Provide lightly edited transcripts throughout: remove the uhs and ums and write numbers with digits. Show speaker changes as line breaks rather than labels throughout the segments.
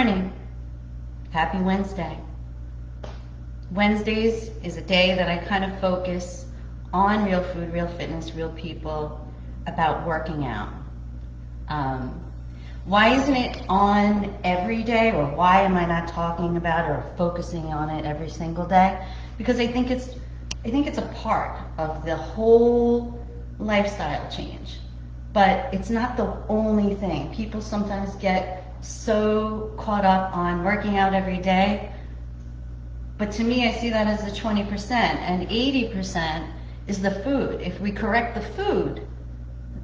morning. Happy Wednesday. Wednesdays is a day that I kind of focus on real food, real fitness, real people, about working out. Why isn't it on every day, or why am I not talking about it or focusing on it every single day? Because I think it's a part of the whole lifestyle change, but it's not the only thing. People sometimes get so caught up on working out every day, but to me, I see that as the 20%, and 80% is the food. If we correct the food,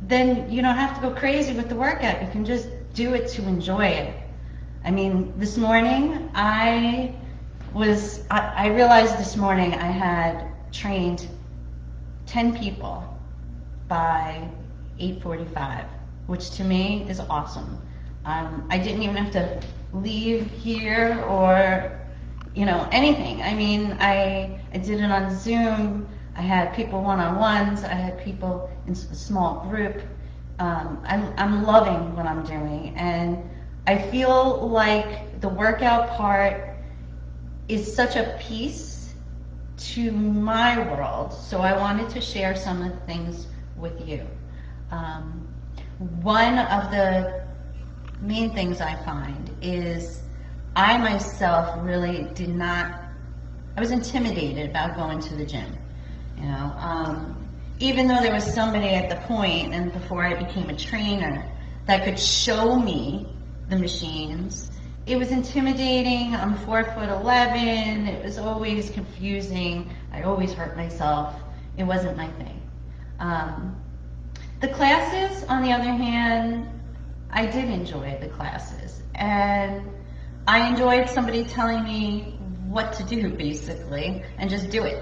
then you don't have to go crazy with the workout. You can just do it to enjoy it. I mean, this morning, I realized this morning I had trained 10 people by 8:45, which to me is awesome. I didn't even have to leave here or, anything. I mean, I did it on Zoom. I had people one-on-ones. I had people in a small group. I'm loving what I'm doing, and I feel like the workout part is such a piece to my world, so I wanted to share some of the things with you. One of the main things I find is I myself really I was intimidated about going to the gym. Even though there was somebody at the point, and before I became a trainer, that could show me the machines, it was intimidating. I'm 4'11". It was always confusing. I always hurt myself. It wasn't my thing. The classes, on the other hand, I did enjoy the classes, and I enjoyed somebody telling me what to do, basically, and just do it,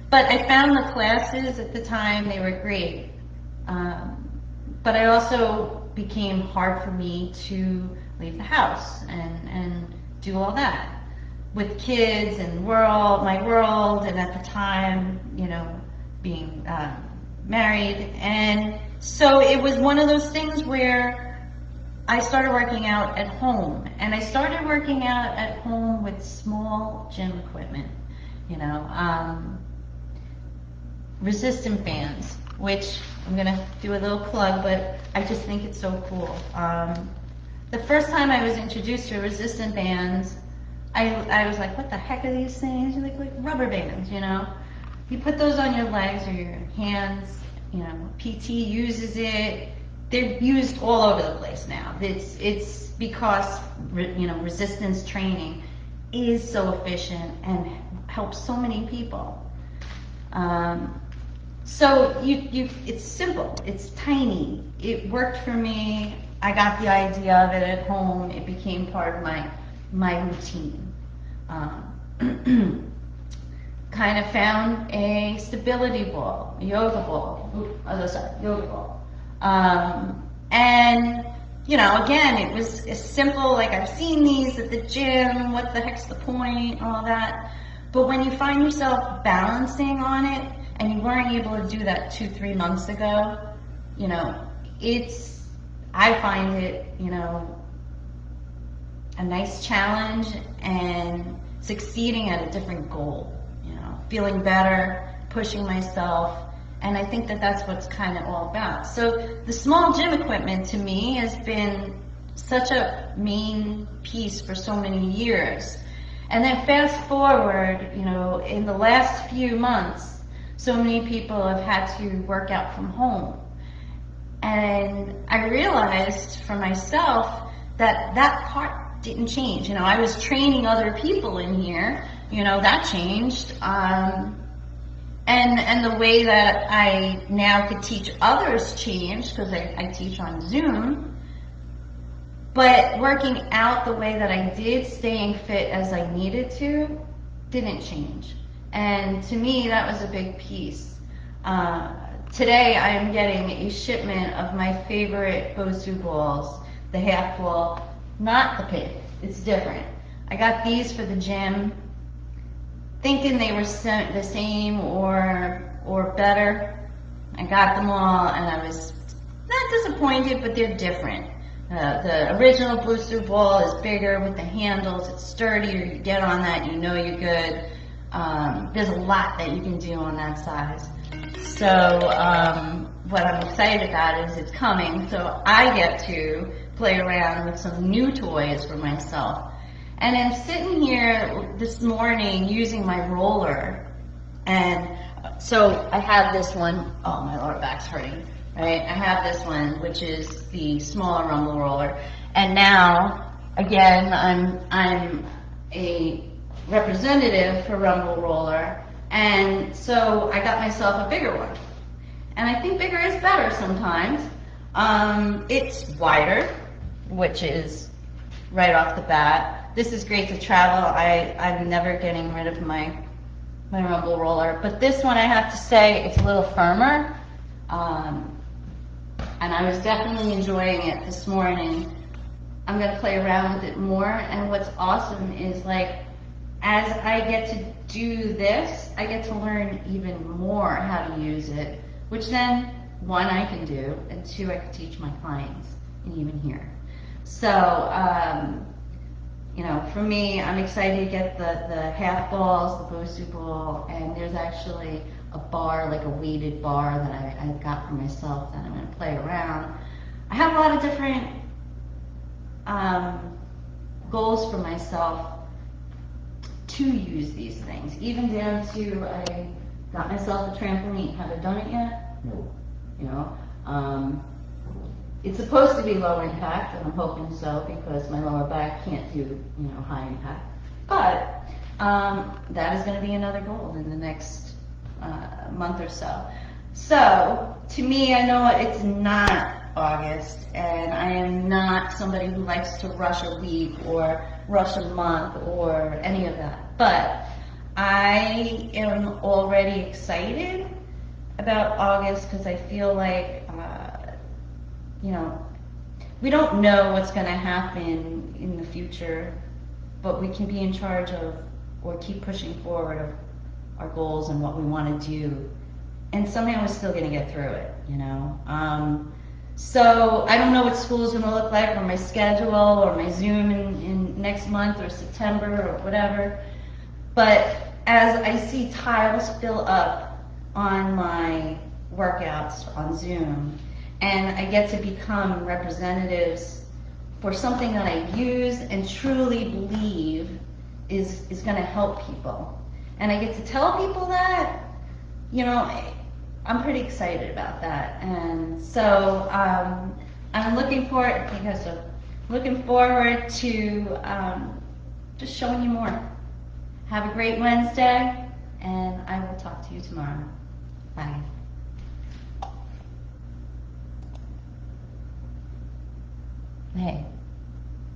But I found the classes at the time, they were great. But it also became hard for me to leave the house and do all that. With kids and my world, and at the time, being married. And so it was one of those things where I started working out at home. And I started working out at home with small gym equipment, resistant bands, which I'm gonna do a little plug, but I just think it's so cool. The first time I was introduced to resistant bands, I was like, what the heck are these things? You're like rubber bands, You put those on your legs or your hands, PT uses it. They're used all over the place now. It's because, resistance training is so efficient and helps so many people. So it's simple, it's tiny. It worked for me. I got the idea of it at home. It became part of my routine. Kind of found a stability ball, a yoga ball. Yoga ball. And again, it was as simple, like I've seen these at the gym, what the heck's the point, all that. But when you find yourself balancing on it, and you weren't able to do that 2-3 months ago, I find it, a nice challenge, and succeeding at a different goal, feeling better, pushing myself. And I think that that's what's kind of all about. So the small gym equipment to me has been such a main piece for so many years. And then fast forward, in the last few months, so many people have had to work out from home. And I realized for myself that part didn't change. I was training other people in here, that changed. And the way that I now could teach others changed, because I teach on Zoom. But working out the way that I did, staying fit as I needed to, didn't change. And to me, that was a big piece. Today, I am getting a shipment of my favorite Bosu balls, the half ball, not the pink. It's different. I got these for the gym, thinking they were the same or better. I got them all, and I was not disappointed, but they're different. The original booster ball is bigger with the handles, it's sturdier, you get on that, you know you're good. There's a lot that you can do on that size. So what I'm excited about is it's coming, so I get to play around with some new toys for myself. And I'm sitting here this morning using my roller, and so I have this one. Oh, my lower back's hurting. Right, I have this one, which is the smaller rumble roller, and now again I'm a representative for rumble roller, and so I got myself a bigger one, and I think bigger is better sometimes. It's wider, which is right off the bat. This is great to travel. I'm never getting rid of my rumble roller, but this one I have to say it's a little firmer. And I was definitely enjoying it this morning. I'm going to play around with it more, and what's awesome is, like, as I get to do this, I get to learn even more how to use it, which then, one, I can do, and two, I can teach my clients, and even here. So, you know, for me, I'm excited to get the half balls, the Bosu ball, and there's actually a bar, like a weighted bar that I got for myself that I'm going to play around. I have a lot of different goals for myself to use these things, even down to I got myself a trampoline. Have I done it yet? No. You know, it's supposed to be low impact, and I'm hoping so because my lower back can't do, you know, high impact. But that is going to be another goal in the next month or so. So to me, I know it's not August, and I am not somebody who likes to rush a week or rush a month or any of that. But I am already excited about August because I feel like, you know, we don't know what's going to happen in the future, but we can be in charge of, or keep pushing forward of our goals and what we want to do, and somehow we're still going to get through it, you know. So I don't know what school's going to look like, or my schedule, or my Zoom in next month or September or whatever, but as I see tiles fill up on my workouts on Zoom, and I get to become representatives for something that I use and truly believe is going to help people, and I get to tell people that, you know, I'm pretty excited about that. And so I'm looking forward, looking forward to just showing you more. Have a great Wednesday, and I will talk to you tomorrow. Bye. Hey.